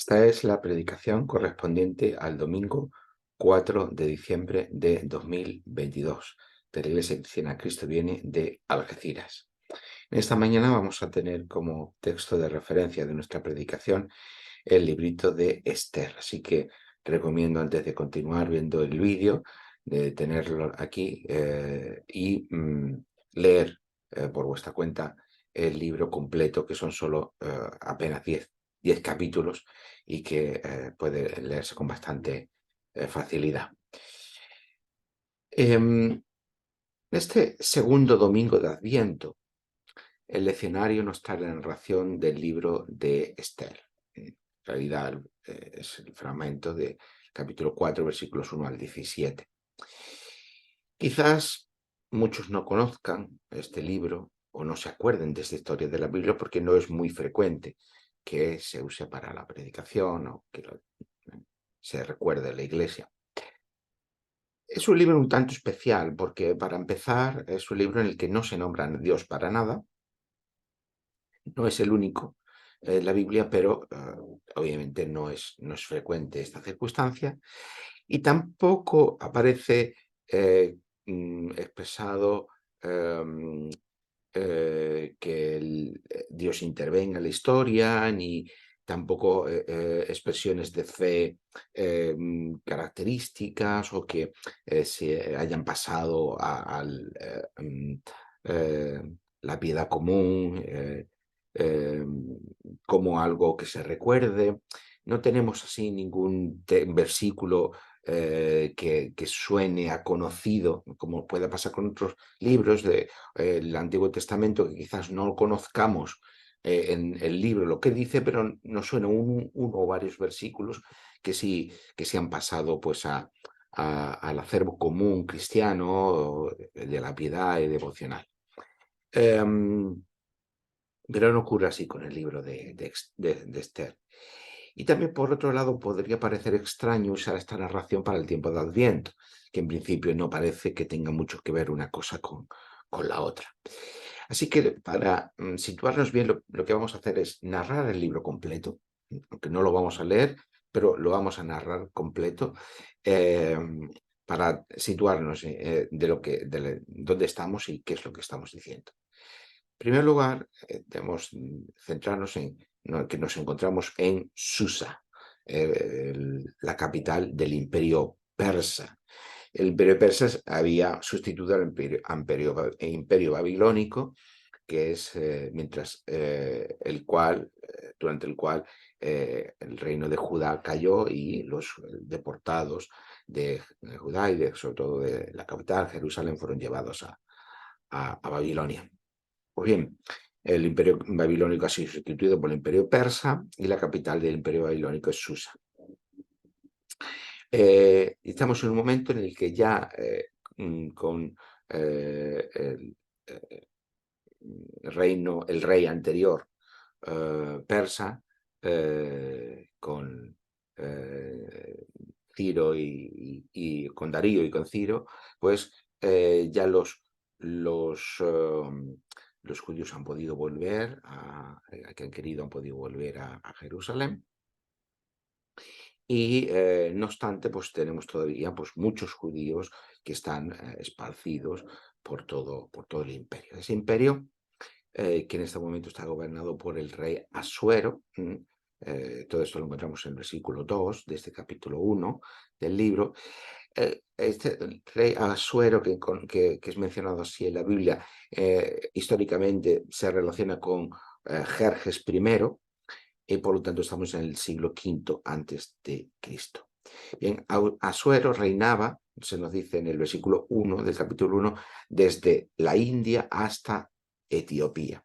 Esta es la predicación correspondiente al domingo 4 de diciembre de 2022 de la Iglesia Cristiana Cristo Viene de Algeciras. En esta mañana vamos a tener como texto de referencia de nuestra predicación el librito de Esther. Así que recomiendo, antes de continuar viendo el vídeo, de tenerlo aquí y leer por vuestra cuenta el libro completo, que son solo apenas 10 capítulos y que puede leerse con bastante facilidad. Este segundo domingo de Adviento, el leccionario nos trae la narración del libro de Esther. En realidad es el fragmento de capítulo 4, versículos 1 al 17. Quizás muchos no conozcan este libro o no se acuerden de esta historia de la Biblia porque no es muy frecuente que se use para la predicación o que se recuerde en la iglesia. Es un libro un tanto especial porque, para empezar, es un libro en el que no se nombra a Dios para nada. No es el único en la Biblia, pero obviamente no es frecuente esta circunstancia. Y tampoco aparece expresado em, que Dios intervenga en la historia, ni tampoco expresiones de fe características o que se hayan pasado eh, la piedad común eh, como algo que se recuerde. No tenemos así ningún versículo que suene a conocido, como puede pasar con otros libros del Antiguo Testamento, que quizás no conozcamos en el libro lo que dice, pero nos suena uno o varios versículos que sí han pasado pues al acervo común cristiano de la piedad y devocional. Pero no ocurre así con el libro de Esther. Y también, por otro lado, podría parecer extraño usar esta narración para el tiempo de Adviento, que en principio no parece que tenga mucho que ver una cosa con la otra. Así que, para situarnos bien, lo que vamos a hacer es narrar el libro completo, aunque no lo vamos a leer, pero lo vamos a narrar completo eh, para situarnos dónde estamos y qué es lo que estamos diciendo. En primer lugar, debemos centrarnos en que nos encontramos en Susa, la capital del Imperio Persa. El Imperio Persa había sustituido al Imperio Babilónico, que es durante el cual el reino de Judá cayó y los deportados de Judá y sobre todo de la capital, Jerusalén, fueron llevados a Babilonia. Pues bien, el imperio babilónico ha sido sustituido por el imperio persa y la capital del imperio babilónico es Susa. Estamos en un momento en el que ya con el rey anterior persa, con Ciro y con Darío y con Ciro, pues ya los judíos han podido volver, que han querido, han podido volver a Jerusalén. Y no obstante, pues tenemos todavía pues, muchos judíos que están esparcidos por todo el imperio. Ese imperio que en este momento está gobernado por el rey Asuero. Todo esto lo encontramos en el versículo 2 de este capítulo 1 del libro. El rey Asuero, que es mencionado así en la Biblia, históricamente se relaciona con Jerjes I, y por lo tanto estamos en el siglo V antes de Cristo. Bien, Asuero reinaba, se nos dice en el versículo 1 del capítulo 1, desde la India hasta Etiopía,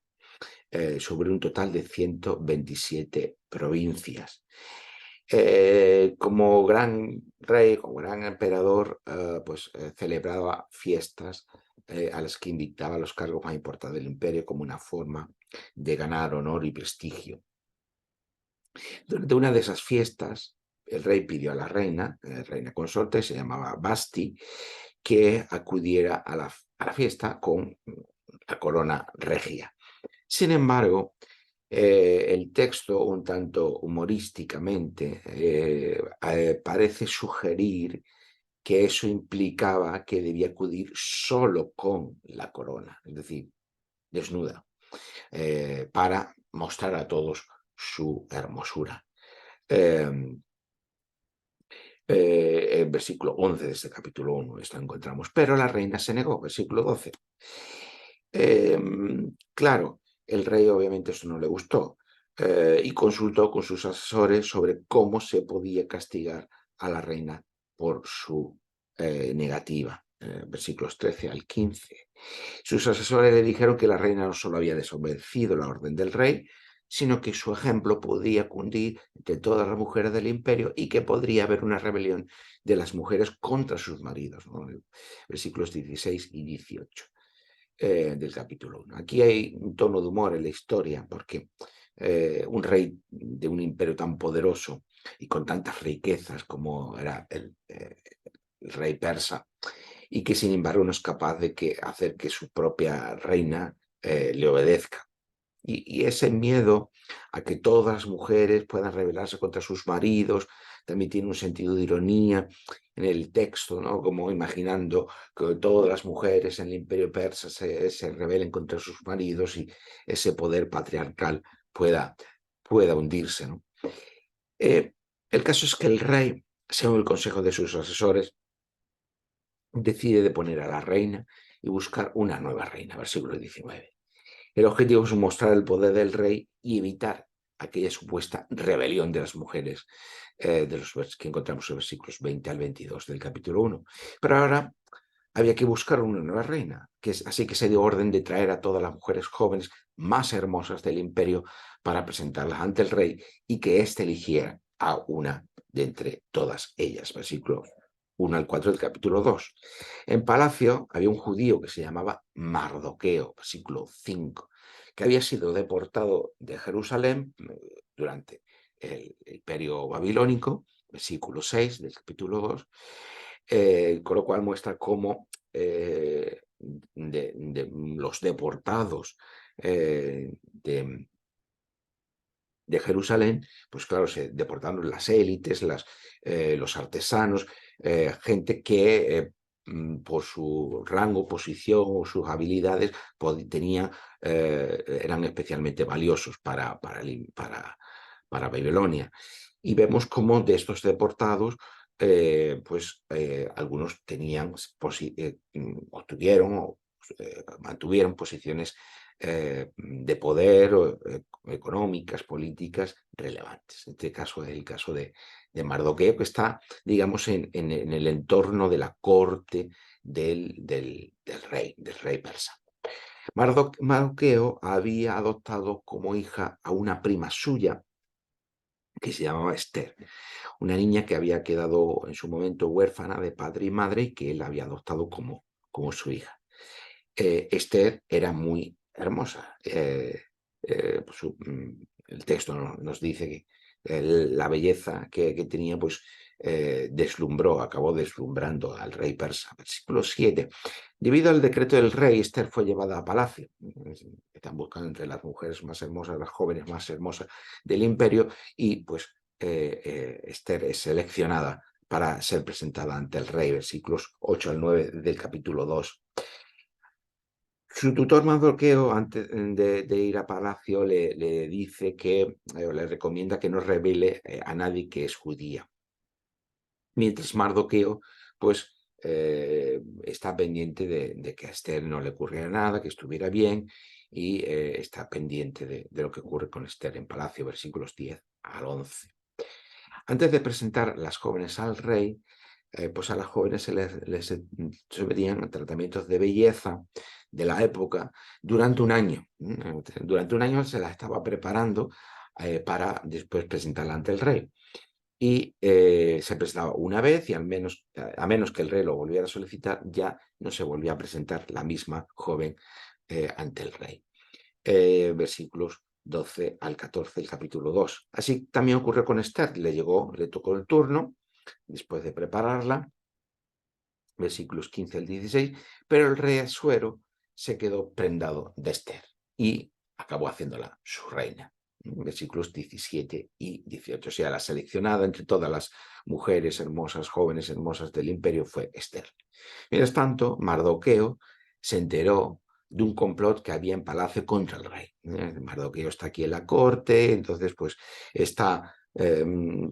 sobre un total de 127 provincias. Como gran rey, como gran emperador, celebraba fiestas a las que invitaba a los cargos más importantes del imperio como una forma de ganar honor y prestigio. Durante una de esas fiestas, el rey pidió a la reina consorte, se llamaba Basti, que acudiera a la fiesta con la corona regia. Sin embargo, El texto, un tanto humorísticamente, parece sugerir que eso implicaba que debía acudir solo con la corona, es decir, desnuda, para mostrar a todos su hermosura. En versículo 11 de este capítulo 1 esto encontramos, pero la reina se negó, versículo 12. Claro, el rey obviamente eso no le gustó y consultó con sus asesores sobre cómo se podía castigar a la reina por su negativa. Versículos 13 al 15. Sus asesores le dijeron que la reina no solo había desobedecido la orden del rey, sino que su ejemplo podría cundir entre todas las mujeres del imperio y que podría haber una rebelión de las mujeres contra sus maridos, ¿no? Versículos 16 y 18 del capítulo 1. Aquí hay un tono de humor en la historia, porque un rey de un imperio tan poderoso y con tantas riquezas como era el rey persa, y que sin embargo no es capaz de hacer que su propia reina le obedezca. Y ese miedo a que todas las mujeres puedan rebelarse contra sus maridos también tiene un sentido de ironía en el texto, ¿no? Como imaginando que todas las mujeres en el imperio persa se rebelen contra sus maridos y ese poder patriarcal pueda hundirse, ¿no? Eh, el caso es que el rey, según el consejo de sus asesores, decide deponer a la reina y buscar una nueva reina, versículo 19. El objetivo es mostrar el poder del rey y evitar aquella supuesta rebelión de las mujeres que encontramos en los versículos 20 al 22 del capítulo 1. Pero ahora había que buscar una nueva reina, así que se dio orden de traer a todas las mujeres jóvenes más hermosas del imperio para presentarlas ante el rey y que éste eligiera a una de entre todas ellas. Versículo 1 al 4 del capítulo 2. En palacio había un judío que se llamaba Mardoqueo, versículo 5, que había sido deportado de Jerusalén durante el imperio babilónico, versículo 6 del capítulo 2, con lo cual muestra cómo de los deportados de Jerusalén, pues claro, se deportaron las élites, los artesanos, gente que por su rango, posición o sus habilidades eran especialmente valiosos para Babilonia. Y vemos cómo de estos deportados, algunos tenían, obtuvieron o mantuvieron posiciones de poder económicas, políticas relevantes. En este caso es el caso de Mardoqueo, que está, digamos, en el entorno de la corte del rey persa. Mardoqueo había adoptado como hija a una prima suya que se llamaba Esther, una niña que había quedado en su momento huérfana de padre y madre y que él había adoptado como su hija. Esther era muy hermosa. El texto nos dice que la belleza que tenía, pues acabó deslumbrando al rey persa. Versículo 7. Debido al decreto del rey, Esther fue llevada a palacio. Están buscando entre las mujeres más hermosas, las jóvenes más hermosas del imperio, y pues Esther es seleccionada para ser presentada ante el rey, versículos 8 al 9 del capítulo 2. Su tutor Mardoqueo, antes de ir a palacio, le dice le recomienda que no revele a nadie que es judía. Mientras Mardoqueo, pues, está pendiente de que a Esther no le ocurriera nada, que estuviera bien, y está pendiente de lo que ocurre con Esther en palacio, versículos 10 al 11. Antes de presentar las jóvenes al rey, pues a las jóvenes les sometían a tratamientos de belleza de la época durante un año. Durante un año se las estaba preparando para después presentarla ante el rey. Y se presentaba una vez y a menos que el rey lo volviera a solicitar, ya no se volvía a presentar la misma joven ante el rey. Versículos 12 al 14 del capítulo 2. Así también ocurrió con Esther, le tocó el turno, después de prepararla, versículos 15 al 16, pero el rey Asuero se quedó prendado de Esther y acabó haciéndola su reina. versículos 17 y 18. O sea, la seleccionada entre todas las mujeres hermosas, jóvenes hermosas del imperio fue Esther. Mientras tanto, Mardoqueo se enteró de un complot que había en palacio contra el rey. Mardoqueo está aquí en la corte, entonces pues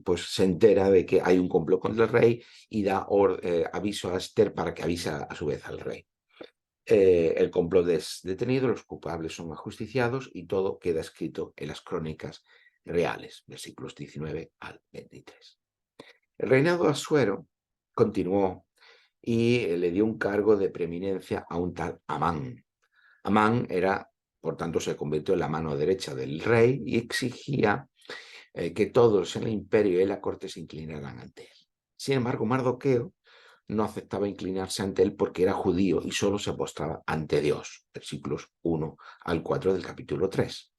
pues se entera de que hay un complot contra el rey y da aviso a Esther para que avise a su vez al rey. El complot es detenido, los culpables son ajusticiados y todo queda escrito en las crónicas reales, versículos 19 al 23. El reinado de Asuero continuó y le dio un cargo de preeminencia a un tal Amán. Amán era, por tanto, se convirtió en la mano derecha del rey y exigía que todos en el imperio y en la corte se inclinaran ante él. Sin embargo, Mardoqueo no aceptaba inclinarse ante él porque era judío y solo se postraba ante Dios. Versículos 1 al 4 del capítulo 3.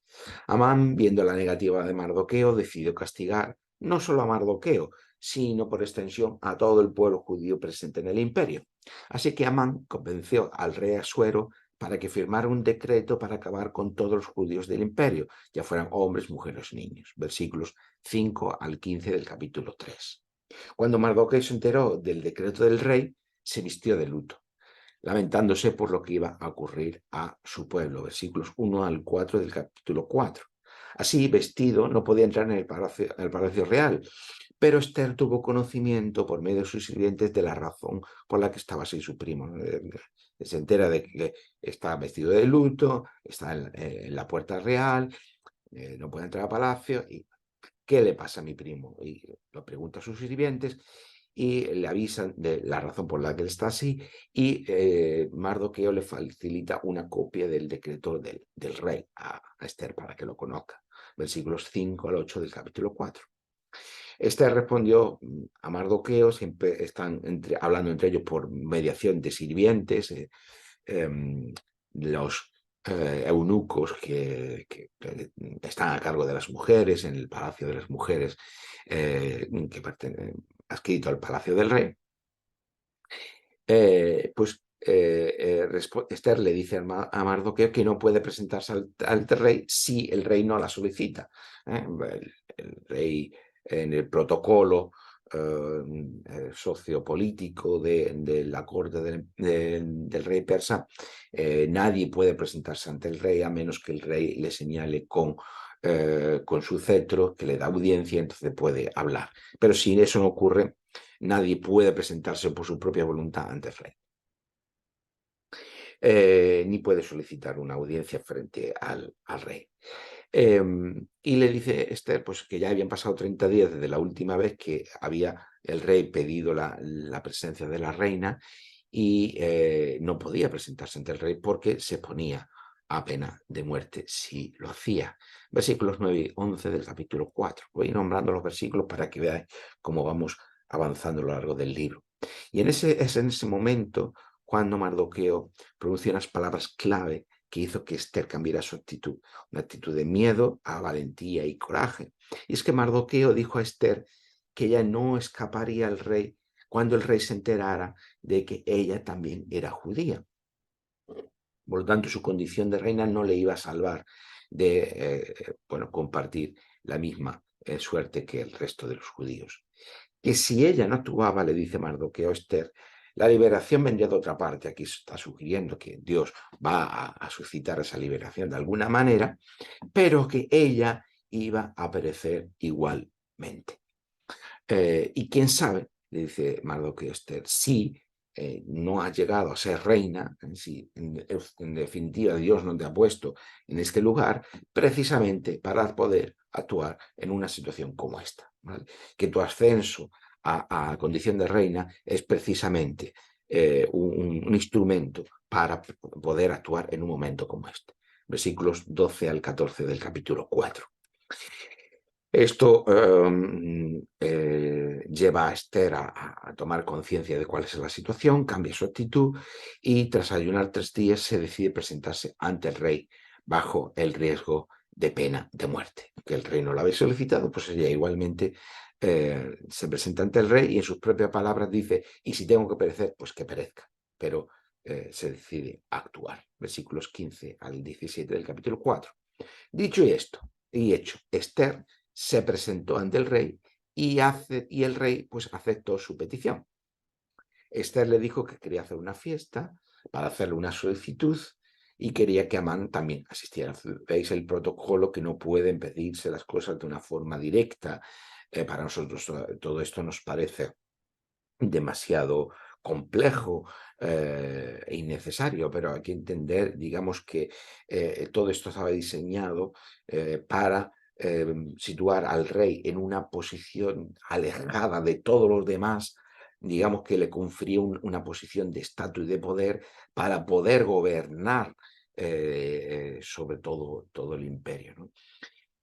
Amán, viendo la negativa de Mardoqueo, decidió castigar no solo a Mardoqueo, sino por extensión a todo el pueblo judío presente en el imperio. Así que Amán convenció al rey Asuero para que firmara un decreto para acabar con todos los judíos del imperio, ya fueran hombres, mujeres, niños. Versículos 5 al 15 del capítulo 3. Cuando Mardoqueo se enteró del decreto del rey, se vistió de luto, lamentándose por lo que iba a ocurrir a su pueblo. Versículos 1 al 4 del capítulo 4. Así, vestido, no podía entrar en el palacio real, pero Esther tuvo conocimiento por medio de sus sirvientes de la razón por la que estaba así su primo. Se entera de que está vestido de luto, está en la puerta real, no puede entrar al palacio y ¿qué le pasa a mi primo? Y lo pregunta a sus sirvientes y le avisan de la razón por la que él está así y Mardoqueo le facilita una copia del decreto del rey a Esther para que lo conozca. Versículos 5 al 8 del capítulo 4. Esther respondió a Mardoqueo, siempre están hablando entre ellos por mediación de sirvientes, los eunucos que están a cargo de las mujeres, en el palacio de las mujeres, adscrito al palacio del rey, pues Esther le dice a Mardoqueo que no puede presentarse al rey si el rey no la solicita. El rey en el protocolo sociopolítico de la corte del rey persa, nadie puede presentarse ante el rey a menos que el rey le señale con su cetro que le da audiencia, entonces puede hablar. Pero si eso no ocurre, nadie puede presentarse por su propia voluntad ante el rey. Ni puede solicitar una audiencia frente al rey. Y le dice Esther pues, que ya habían pasado 30 días desde la última vez que había el rey pedido la presencia de la reina y no podía presentarse ante el rey porque se ponía a pena de muerte si lo hacía. Versículos 9 y 11 del capítulo 4. Voy nombrando los versículos para que veáis cómo vamos avanzando a lo largo del libro. Y es en ese momento cuando Mardoqueo pronuncia unas palabras clave que hizo que Esther cambiara su actitud, una actitud de miedo a valentía y coraje. Y es que Mardoqueo dijo a Esther que ella no escaparía al rey cuando el rey se enterara de que ella también era judía. Por lo tanto, su condición de reina no le iba a salvar de compartir la misma suerte que el resto de los judíos. Que si ella no actuaba, le dice Mardoqueo a Esther, la liberación vendría de otra parte. Aquí se está sugiriendo que Dios va a suscitar esa liberación de alguna manera, pero que ella iba a perecer igualmente. Y quién sabe, le dice Mardoqueo a Esther, si no ha llegado a ser reina, si en definitiva Dios no te ha puesto en este lugar, precisamente para poder actuar en una situación como esta. ¿Vale? Que tu ascenso a condición de reina es precisamente un instrumento para poder actuar en un momento como este. Versículos 12 al 14 del capítulo 4. Esto lleva a Esther a tomar conciencia de cuál es la situación, cambia su actitud y tras ayunar 3 días se decide presentarse ante el rey bajo el riesgo de pena de muerte. Que el rey no la había solicitado, pues ella igualmente se presenta ante el rey y en sus propias palabras dice, y si tengo que perecer, pues que perezca. Pero se decide actuar. Versículos 15 al 17 del capítulo 4. Dicho esto, Y hecho, Esther se presentó ante el rey y el rey pues aceptó su petición. Esther le dijo que quería hacer una fiesta para hacerle una solicitud y quería que Amán también asistiera. Veis el protocolo, que no pueden pedirse las cosas de una forma directa. Para nosotros todo esto nos parece demasiado complejo e innecesario, pero hay que entender, digamos, que todo esto estaba diseñado para situar al rey en una posición alejada de todos los demás, digamos que le confería una posición de estatus y de poder para poder gobernar sobre todo el imperio, ¿no?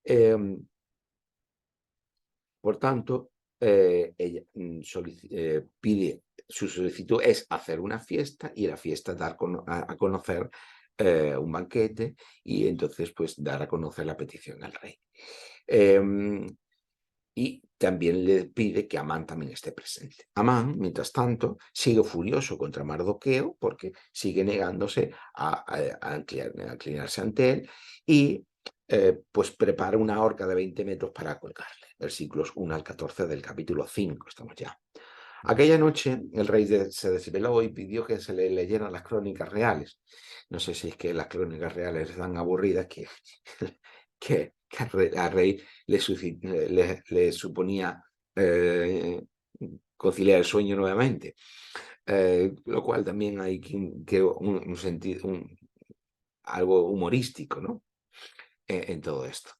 Em, por tanto, ella pide, su solicitud es hacer una fiesta y la fiesta dar a conocer un banquete y entonces pues dar a conocer la petición al rey. Em, y también le pide que Amán también esté presente. Amán, mientras tanto, sigue furioso contra Mardoqueo porque sigue negándose a inclinarse ante él y pues prepara una horca de 20 metros para colgarle. Versículos 1 al 14 del capítulo 5, estamos ya. Aquella noche el rey se desveló y pidió que se le leyeran las crónicas reales. No sé si es que las crónicas reales están aburridas que al rey le suponía conciliar el sueño nuevamente. Lo cual también hay un sentido, algo humorístico, ¿no? En todo esto.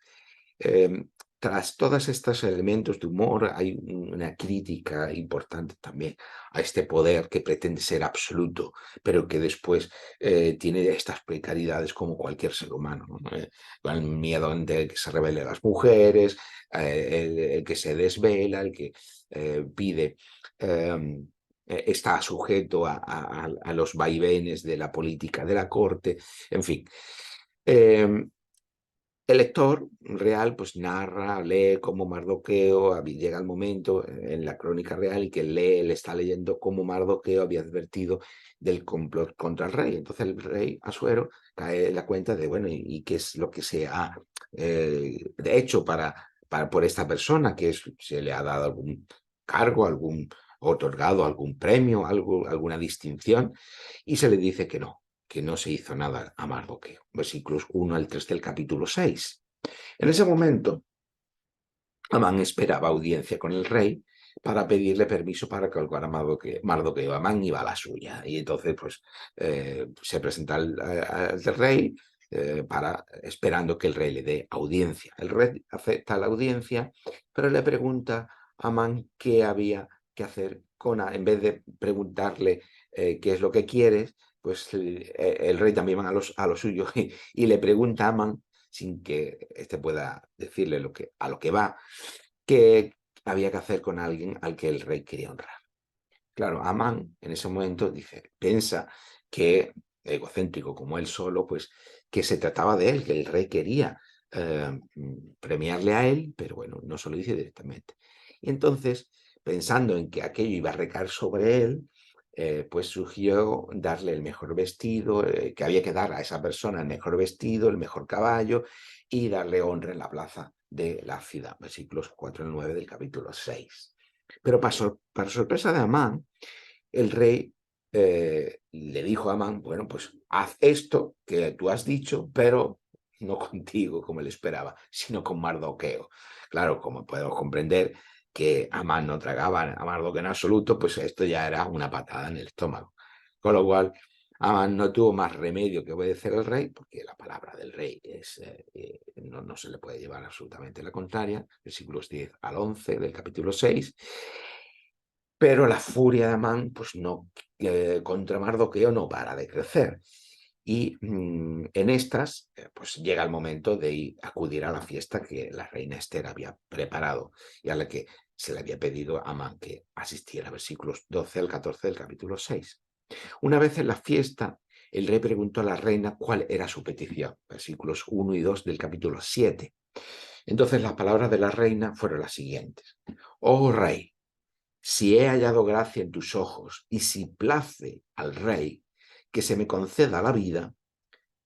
Tras todos estos elementos de humor, hay una crítica importante también a este poder que pretende ser absoluto, pero que después tiene estas precariedades como cualquier ser humano, ¿no? El miedo de que se rebelen las mujeres, el que se desvela, el que pide, está sujeto a los vaivenes de la política de la corte, en fin. El lector real pues narra, lee cómo Mardoqueo, llega el momento en la crónica real y que le está leyendo cómo Mardoqueo había advertido del complot contra el rey. Entonces el rey Asuero cae en la cuenta de, bueno, ¿y qué es lo que se ha hecho por esta persona? ¿Se le ha dado algún cargo, otorgado algún premio, alguna distinción? Y se le dice que no se hizo nada a Mardoqueo. Versículos 1 al 3 del capítulo 6. En ese momento, Amán esperaba audiencia con el rey para pedirle permiso para colgar a Mardoqueo. Amán iba a la suya y entonces pues se presenta al rey esperando que el rey le dé audiencia. El rey acepta la audiencia, pero le pregunta a Amán qué había que hacer en vez de preguntarle qué es lo que quieres, pues el rey también va a lo suyo y le pregunta a Amán, sin que éste pueda decirle a lo que va, que había que hacer con alguien al que el rey quería honrar. Claro, Amán en ese momento piensa que, egocéntrico como él solo, pues que se trataba de él, que el rey quería premiarle a él, pero bueno, no se lo dice directamente. Y entonces, pensando en que aquello iba a recaer sobre él, pues surgió darle el mejor vestido, que había que dar a esa persona el mejor vestido, el mejor caballo y darle honra en la plaza de la ciudad. Versículos 4 al 9 del capítulo 6. Pero para sorpresa de Amán, el rey le dijo a Amán, bueno, pues haz esto que tú has dicho, pero no contigo como él esperaba, sino con Mardoqueo. Claro, como podemos comprender que Amán no tragaba a Mardoqueo en absoluto, pues esto ya era una patada en el estómago. Con lo cual, Amán no tuvo más remedio que obedecer al rey, porque la palabra del rey no se le puede llevar absolutamente la contraria, versículos 10 al 11 del capítulo 6. Pero la furia de Amán, pues no, contra Mardoqueo no para de crecer. Y en estas, pues llega el momento de acudir a la fiesta que la reina Esther había preparado y a la que se le había pedido a Amán que asistiera, versículos 12 al 14 del capítulo 6. Una vez en la fiesta, el rey preguntó a la reina cuál era su petición, versículos 1 y 2 del capítulo 7. Entonces las palabras de la reina fueron las siguientes: Oh rey, si he hallado gracia en tus ojos y si place al rey que se me conceda la vida,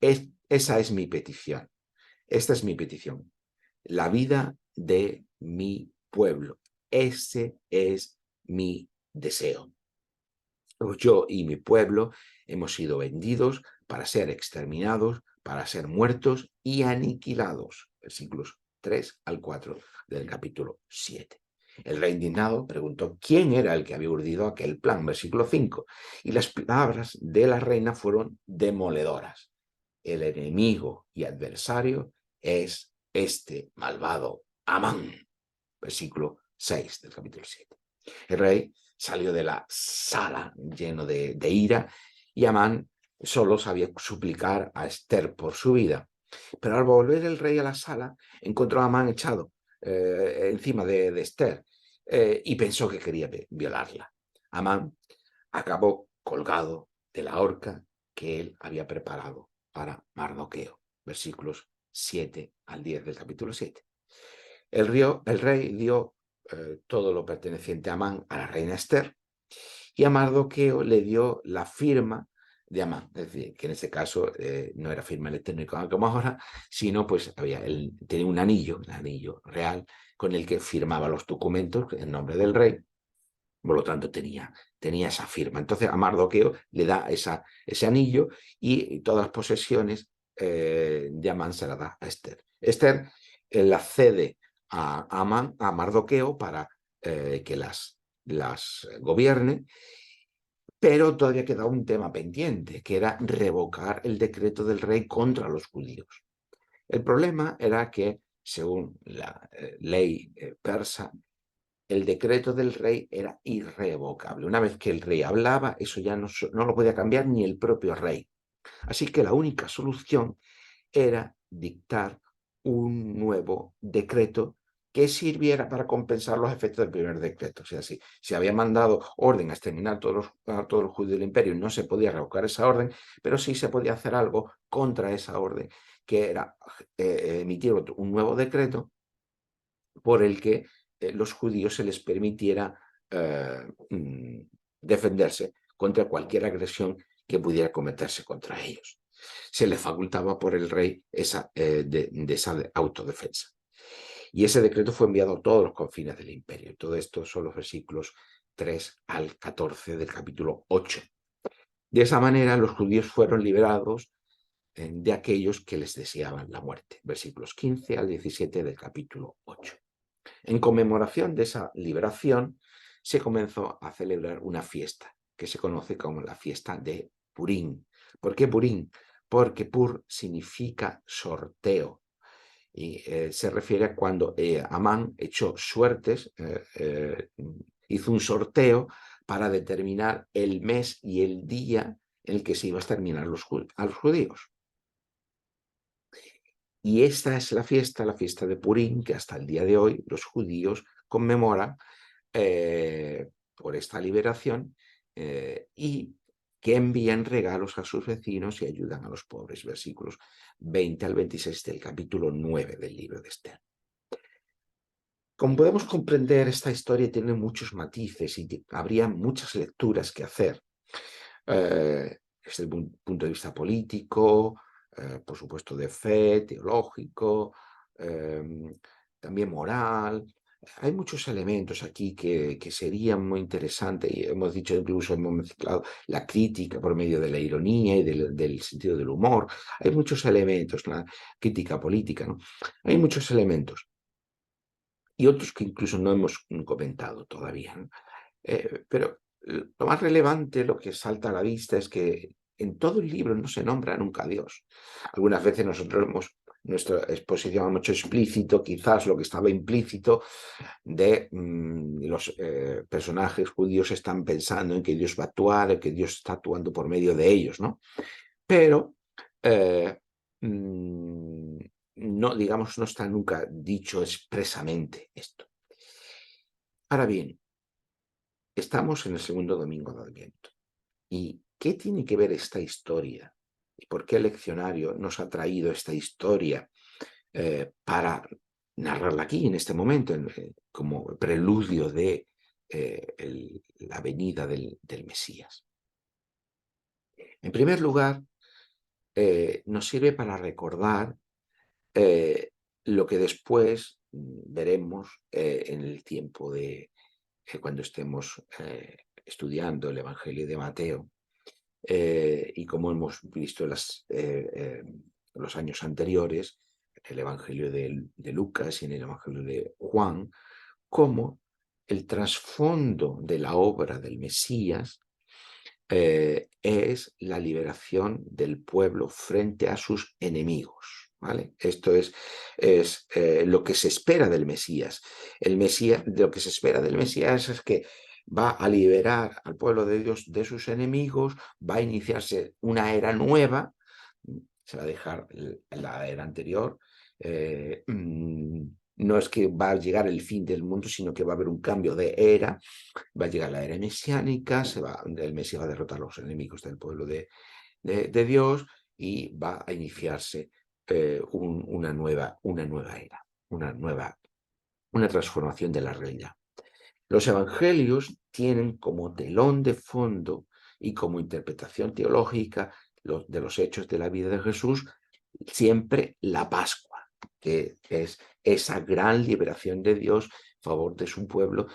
esa es mi petición. Esta es mi petición. la vida de mi pueblo. Ese es mi deseo. Yo y mi pueblo hemos sido vendidos para ser exterminados, para ser muertos y aniquilados. Versículos 3 al 4 del capítulo 7. El rey indignado preguntó quién era el que había urdido aquel plan, versículo 5, y las palabras de la reina fueron demoledoras. El enemigo y adversario es este malvado Amán, versículo 6 del capítulo 7. El rey salió de la sala lleno de ira y Amán solo sabía suplicar a Esther por su vida. Pero al volver el rey a la sala, encontró a Amán echado encima de Esther y pensó que quería violarla. Amán acabó colgado de la horca que él había preparado para Mardoqueo. Versículos 7 al 10 del capítulo 7. El rey dio todo lo perteneciente a Amán a la reina Esther y a Mardoqueo le dio la firma de Amán, es decir, que en este caso no era firma electrónica como ahora, sino pues él tenía un anillo real con el que firmaba los documentos en nombre del rey, por lo tanto tenía esa firma. Entonces a Mardoqueo le da ese anillo y todas las posesiones de Amán se las da a Esther. Esther la cede a Mardoqueo para que las gobierne, pero todavía queda un tema pendiente, que era revocar el decreto del rey contra los judíos. El problema era que, según la ley persa, el decreto del rey era irrevocable. Una vez que el rey hablaba, eso ya no lo podía cambiar ni el propio rey. Así que la única solución era dictar un nuevo decreto que sirviera para compensar los efectos del primer decreto. O sea, si se había mandado orden a exterminar a todos los judíos del imperio, no se podía revocar esa orden, pero sí se podía hacer algo contra esa orden, que era emitir un nuevo decreto por el que los judíos se les permitiera defenderse contra cualquier agresión que pudiera cometerse contra ellos. Se les facultaba por el rey esa autodefensa. Y ese decreto fue enviado a todos los confines del imperio. Todo esto son los versículos 3 al 14 del capítulo 8. De esa manera los judíos fueron liberados de aquellos que les deseaban la muerte. Versículos 15 al 17 del capítulo 8. En conmemoración de esa liberación, se comenzó a celebrar una fiesta que se conoce como la fiesta de Purim. ¿Por qué Purim? Porque Pur significa sorteo y se refiere a cuando Amán echó suertes, hizo un sorteo para determinar el mes y el día en el que se iba a exterminar a los judíos. Y esta es la fiesta de Purim, que hasta el día de hoy los judíos conmemoran por esta liberación y que envían regalos a sus vecinos y ayudan a los pobres. Versículos 20 al 26 del capítulo 9 del libro de Esther. Como podemos comprender, esta historia tiene muchos matices y habría muchas lecturas que hacer. Desde el punto de vista político, por supuesto de fe, teológico, también moral. Hay muchos elementos aquí que serían muy interesantes y hemos dicho, incluso hemos mezclado la crítica por medio de la ironía y del sentido del humor. Hay muchos elementos, la crítica política, ¿no? Hay muchos elementos y otros que incluso no hemos comentado todavía, ¿no? Pero lo más relevante, lo que salta a la vista es que en todo el libro no se nombra nunca a Dios. Algunas veces nuestra exposición hemos hecho explícito quizás lo que estaba implícito de los personajes judíos están pensando en que Dios va a actuar, que Dios está actuando por medio de ellos, ¿no? Pero no, digamos, no está nunca dicho expresamente esto. Ahora bien, estamos en el segundo domingo de Adviento. ¿Y qué tiene que ver esta historia? ¿Y por qué el leccionario nos ha traído esta historia para narrarla aquí, en este momento, como preludio de la venida del Mesías? En primer lugar, nos sirve para recordar lo que después veremos en el tiempo de cuando estemos estudiando el Evangelio de Mateo. Y como hemos visto los años anteriores, en el Evangelio de Lucas y en el Evangelio de Juan, cómo el trasfondo de la obra del Mesías es la liberación del pueblo frente a sus enemigos. ¿Vale? Esto es lo que se espera del Mesías. Lo que se espera del Mesías es que va a liberar al pueblo de Dios de sus enemigos, va a iniciarse una era nueva, se va a dejar la era anterior. No es que va a llegar el fin del mundo, sino que va a haber un cambio de era. Va a llegar la era mesiánica, el Mesías va a derrotar a los enemigos del pueblo de Dios y va a iniciarse una nueva era, una transformación de la realidad. Los evangelios tienen como telón de fondo y como interpretación teológica de los hechos de la vida de Jesús siempre la Pascua, que es esa gran liberación de Dios a favor de su pueblo,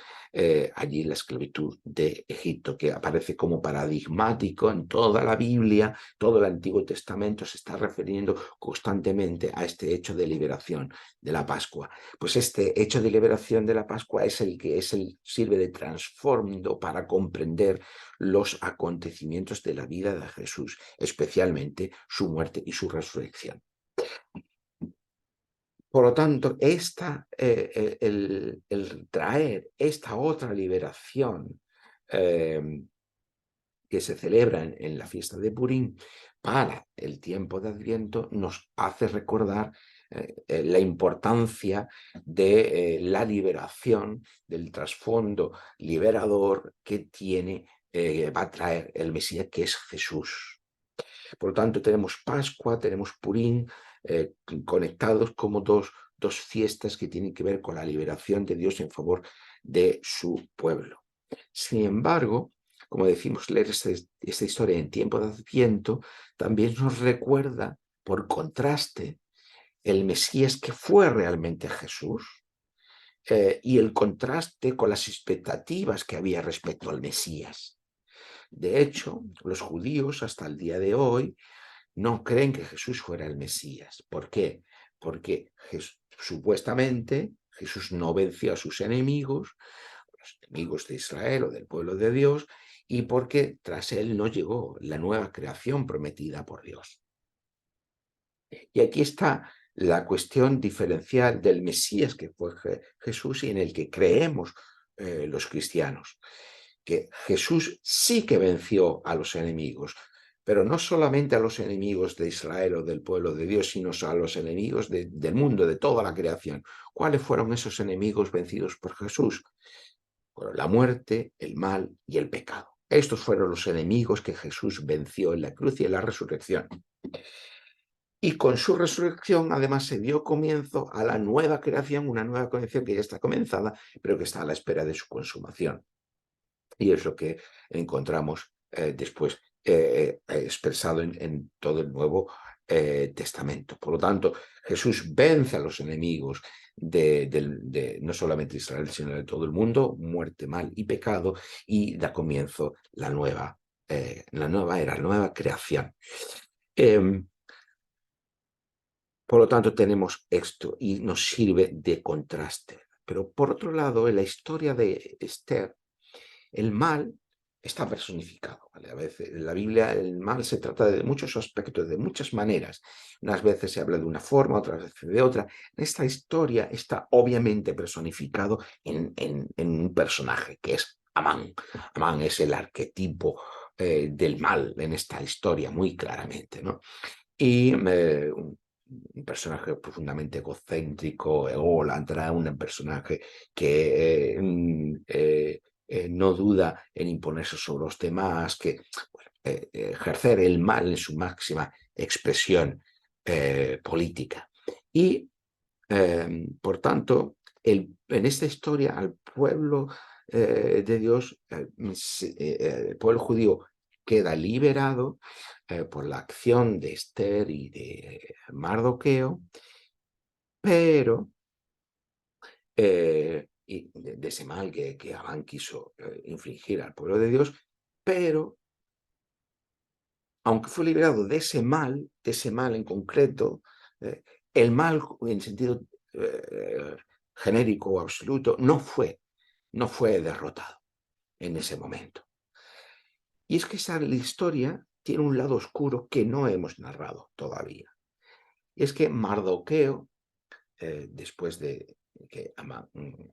allí la esclavitud de Egipto, que aparece como paradigmático en toda la Biblia. Todo el Antiguo Testamento se está refiriendo constantemente a este hecho de liberación de la Pascua. Pues este hecho de liberación de la Pascua es el que sirve de trasfondo para comprender los acontecimientos de la vida de Jesús, especialmente su muerte y su resurrección. Por lo tanto, el traer esta otra liberación que se celebra en la fiesta de Purim para el tiempo de Adviento nos hace recordar la importancia de la liberación, del trasfondo liberador que va a traer el Mesías, que es Jesús. Por lo tanto, tenemos Pascua, tenemos Purim, conectados como dos fiestas que tienen que ver con la liberación de Dios en favor de su pueblo. Sin embargo, como decimos, leer esta historia en tiempo de Adviento también nos recuerda, por contraste, el Mesías que fue realmente Jesús, y el contraste con las expectativas que había respecto al Mesías. De hecho, los judíos hasta el día de hoy no creen que Jesús fuera el Mesías. ¿Por qué? Porque supuestamente Jesús no venció a sus enemigos, los enemigos de Israel o del pueblo de Dios, y porque tras él no llegó la nueva creación prometida por Dios. Y aquí está la cuestión diferencial del Mesías que fue Jesús y en el que creemos los cristianos, que Jesús sí que venció a los enemigos, pero no solamente a los enemigos de Israel o del pueblo de Dios, sino a los enemigos del mundo, de toda la creación. ¿Cuáles fueron esos enemigos vencidos por Jesús? Bueno, la muerte, el mal y el pecado. Estos fueron los enemigos que Jesús venció en la cruz y en la resurrección. Y con su resurrección, además, se dio comienzo a la nueva creación, una nueva creación que ya está comenzada, pero que está a la espera de su consumación. Y es lo que encontramos después expresado en todo el Nuevo Testamento. Por lo tanto, Jesús vence a los enemigos no solamente de Israel, sino de todo el mundo, muerte, mal y pecado, y da comienzo la nueva era, la nueva creación. Por lo tanto, tenemos esto y nos sirve de contraste. Pero por otro lado, en la historia de Esther, el mal está personificado. ¿Vale? A veces en la Biblia el mal se trata de muchos aspectos, de muchas maneras. Unas veces se habla de una forma, otras veces de otra. En esta historia está obviamente personificado en un personaje que es Amán. Amán es el arquetipo del mal en esta historia, muy claramente, ¿no? Y un personaje profundamente egocéntrico, ególatra, un personaje que no duda en imponerse sobre los demás, que ejercer el mal en su máxima expresión política. Y, por tanto, en esta historia al pueblo de Dios, el pueblo judío queda liberado por la acción de Esther y de Mardoqueo, pero y de ese mal que Amán quiso infligir al pueblo de Dios, pero aunque fue liberado de ese mal en concreto, el mal en sentido genérico o absoluto no fue derrotado en ese momento. Y es que la historia tiene un lado oscuro que no hemos narrado todavía. Y es que Mardoqueo, después de que Amán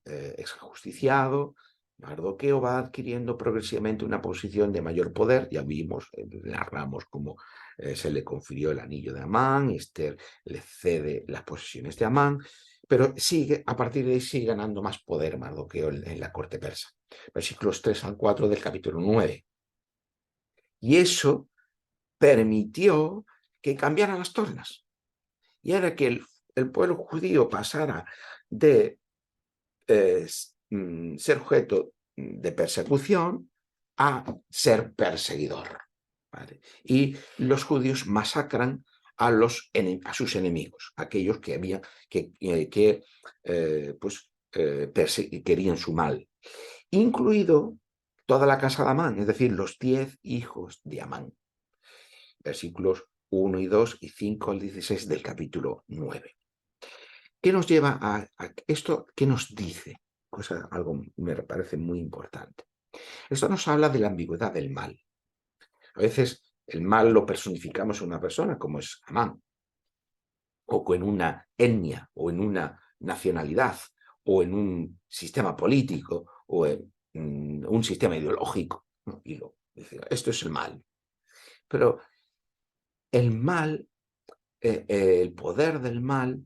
es ajusticiado, Mardoqueo va adquiriendo progresivamente una posición de mayor poder. Ya vimos, narramos cómo se le confirió el anillo de Amán, Esther le cede las posesiones de Amán, pero a partir de ahí sigue ganando más poder Mardoqueo en la corte persa. Versículos 3 al 4 del capítulo 9. Y eso permitió que cambiaran las tornas. Y era que el pueblo judío pasara de ser objeto de persecución a ser perseguidor. ¿Vale? Y los judíos masacran a sus enemigos, aquellos que querían su mal, incluido toda la casa de Amán, es decir, los 10 hijos de Amán. Versículos 1 y 2 y 5 al 16 del capítulo 9. ¿Qué nos lleva a esto? ¿Qué nos dice? Pues algo me parece muy importante. Esto nos habla de la ambigüedad del mal. A veces el mal lo personificamos en una persona, como es Amán, o en una etnia, o en una nacionalidad, o en un sistema político, o en un sistema ideológico. ¿No? Esto es el mal. Pero el mal, el poder del mal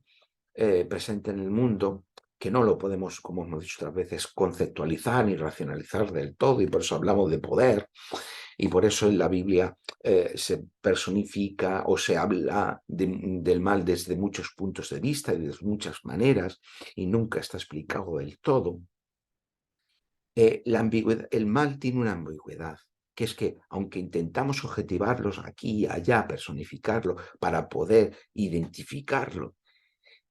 presente en el mundo, que no lo podemos, como hemos dicho otras veces, conceptualizar ni racionalizar del todo, y por eso hablamos de poder, y por eso en la Biblia se personifica o se habla del mal desde muchos puntos de vista y de muchas maneras, y nunca está explicado del todo. La ambigüedad, el mal tiene una ambigüedad, que es que aunque intentamos objetivarlos aquí y allá, personificarlo para poder identificarlo,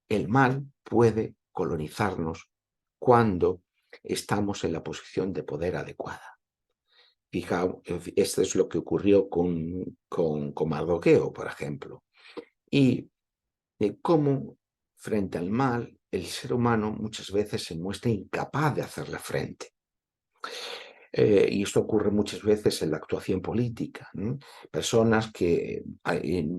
el mal puede colonizarnos cuando estamos en la posición de poder adecuada. Fijaos, esto es lo que ocurrió con Mardoqueo, por ejemplo. Y cómo frente al mal el ser humano muchas veces se muestra incapaz de hacerle frente. Y esto ocurre muchas veces en la actuación política, ¿no? Personas que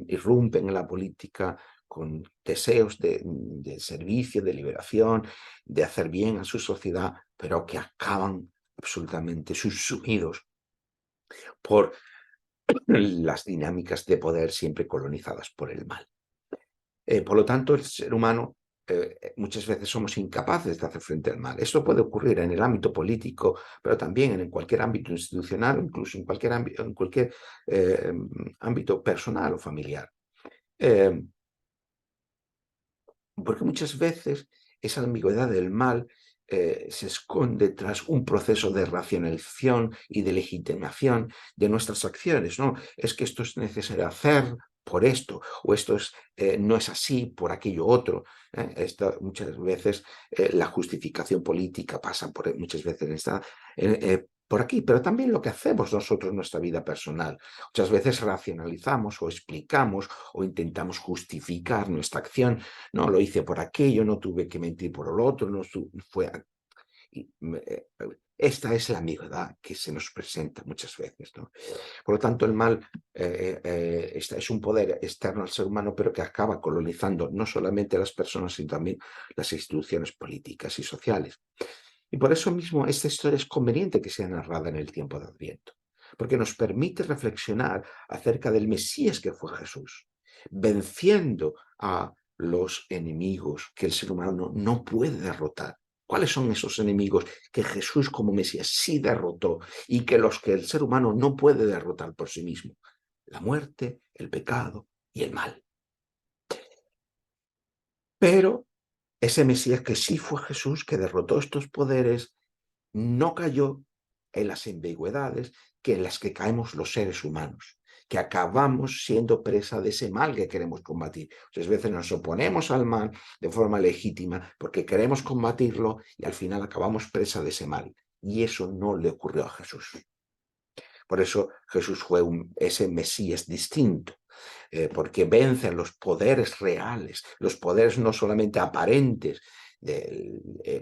irrumpen en la política con deseos de servicio, de liberación, de hacer bien a su sociedad, pero que acaban absolutamente subsumidos por las dinámicas de poder siempre colonizadas por el mal. Por lo tanto, el ser humano muchas veces somos incapaces de hacer frente al mal. Esto puede ocurrir en el ámbito político, pero también en cualquier ámbito institucional, incluso en cualquier ámbito personal o familiar. Porque muchas veces esa ambigüedad del mal se esconde tras un proceso de racionalización y de legitimación de nuestras acciones, ¿no? Es que esto es necesario hacer por esto, o esto no es así por aquello otro. Muchas veces la justificación política pasa muchas veces por aquí, pero también lo que hacemos nosotros en nuestra vida personal. Muchas veces racionalizamos o explicamos o intentamos justificar nuestra acción. No, lo hice por aquello, no tuve que mentir por el otro, no fue... Esta es la ambigüedad que se nos presenta muchas veces, ¿no? Por lo tanto, el mal es un poder externo al ser humano, pero que acaba colonizando no solamente a las personas, sino también las instituciones políticas y sociales. Y por eso mismo esta historia es conveniente que sea narrada en el tiempo de Adviento, porque nos permite reflexionar acerca del Mesías que fue Jesús, venciendo a los enemigos que el ser humano no puede derrotar. ¿Cuáles son esos enemigos que Jesús como Mesías sí derrotó y que el ser humano no puede derrotar por sí mismo? La muerte, el pecado y el mal. Pero ese Mesías que sí fue Jesús, que derrotó estos poderes, no cayó en las ambigüedades en las que caemos los seres humanos. que acabamos siendo presa de ese mal que queremos combatir. Muchas veces nos oponemos al mal de forma legítima porque queremos combatirlo y al final acabamos presa de ese mal. Y eso no le ocurrió a Jesús. Por eso Jesús fue ese Mesías distinto, porque vencen los poderes reales, los poderes no solamente aparentes,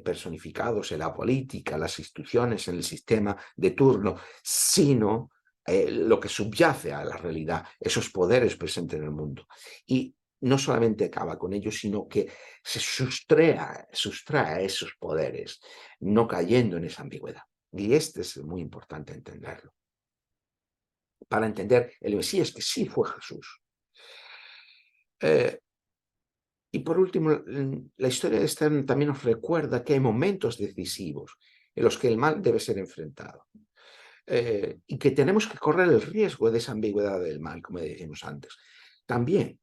personificados en la política, las instituciones, en el sistema de turno, sino lo que subyace a la realidad, esos poderes presentes en el mundo. Y no solamente acaba con ellos, sino que se sustrae esos poderes, no cayendo en esa ambigüedad. Y este es muy importante entenderlo para entender el Mesías que sí fue Jesús. Y por último, la historia de Esther también nos recuerda que hay momentos decisivos en los que el mal debe ser enfrentado. Y que tenemos que correr el riesgo de esa ambigüedad del mal, como decíamos antes. También,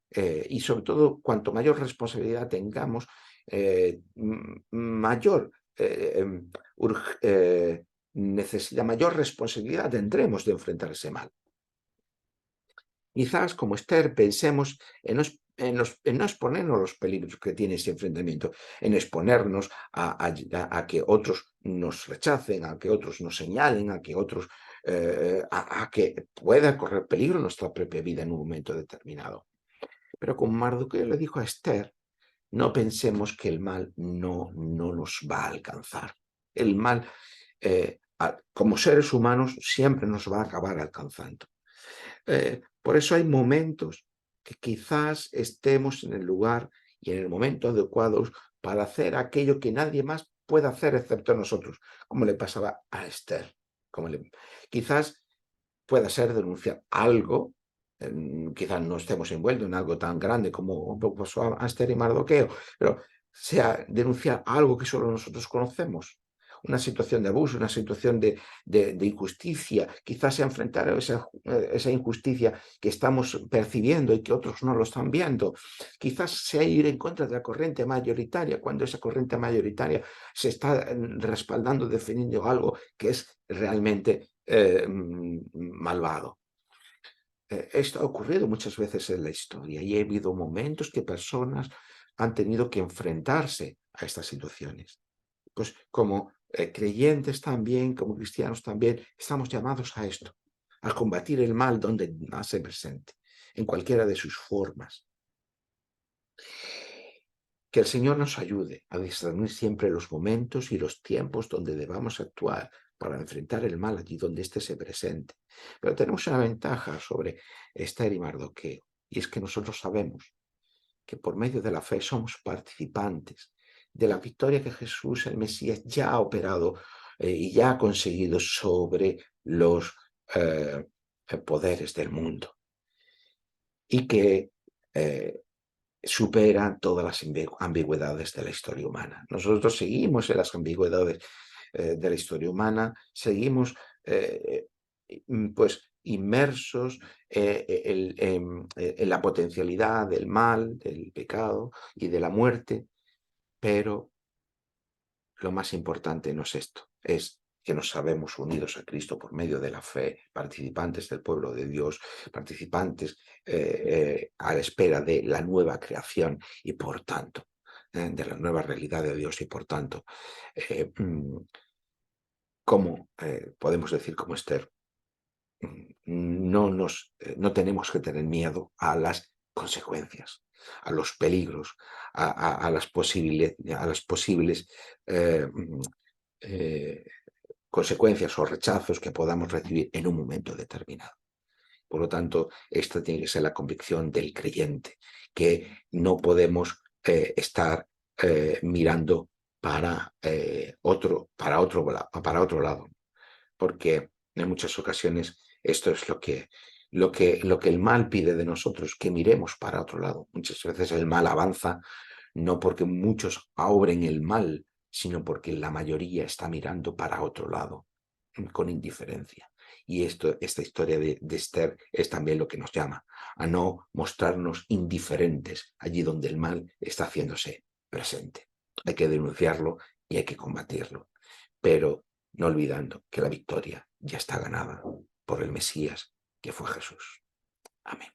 y sobre todo, cuanto mayor responsabilidad tengamos, mayor necesidad, mayor responsabilidad tendremos de enfrentar ese mal. Quizás, como Esther, pensemos en no exponernos a los peligros que tiene ese enfrentamiento, en exponernos a que otros nos rechacen, a que otros nos señalen, a que otros, a que pueda correr peligro nuestra propia vida en un momento determinado. Pero como Mardoqueo le dijo a Esther, no pensemos que el mal no nos va a alcanzar. El mal, como seres humanos, siempre nos va a acabar alcanzando. Por eso hay momentos que quizás estemos en el lugar y en el momento adecuados para hacer aquello que nadie más puede hacer excepto nosotros, como le pasaba a Esther. Quizás pueda ser denunciar algo, quizás no estemos envueltos en algo tan grande como pasó a Esther y Mardoqueo, pero sea denunciar algo que solo nosotros conocemos, una situación de abuso, una situación de injusticia, quizás sea enfrentar esa injusticia que estamos percibiendo y que otros no lo están viendo, quizás sea ir en contra de la corriente mayoritaria, cuando esa corriente mayoritaria se está respaldando, defendiendo algo que es realmente malvado. Esto ha ocurrido muchas veces en la historia y ha habido momentos que personas han tenido que enfrentarse a estas situaciones. Pues como creyentes también, como cristianos también, estamos llamados a esto, a combatir el mal donde nace presente, en cualquiera de sus formas. Que el Señor nos ayude a discernir siempre los momentos y los tiempos donde debamos actuar para enfrentar el mal allí donde éste se presente. Pero tenemos una ventaja sobre Esther y Mardoqueo, y es que nosotros sabemos que por medio de la fe somos participantes de la victoria que Jesús, el Mesías, ya ha operado y ya ha conseguido sobre los poderes del mundo. Y que supera todas las ambigüedades de la historia humana. Nosotros seguimos en las ambigüedades de la historia humana, seguimos pues inmersos en la potencialidad del mal, del pecado y de la muerte, pero lo más importante no es esto, es que nos sabemos unidos a Cristo por medio de la fe, participantes del pueblo de Dios, participantes a la espera de la nueva creación y por tanto, de la nueva realidad de Dios y por tanto, como podemos decir como Esther, no tenemos que tener miedo a las consecuencias, a los peligros, a las posibles eh, consecuencias o rechazos que podamos recibir en un momento determinado. Por lo tanto, esta tiene que ser la convicción del creyente, que no podemos estar mirando para otro lado, porque en muchas ocasiones esto es lo que el mal pide de nosotros, que miremos para otro lado. Muchas veces el mal avanza no porque muchos obren el mal, sino porque la mayoría está mirando para otro lado, con indiferencia. Y esta historia de Esther es también lo que nos llama a no mostrarnos indiferentes allí donde el mal está haciéndose presente. Hay que denunciarlo y hay que combatirlo, pero no olvidando que la victoria ya está ganada por el Mesías, que fue Jesús. Amén.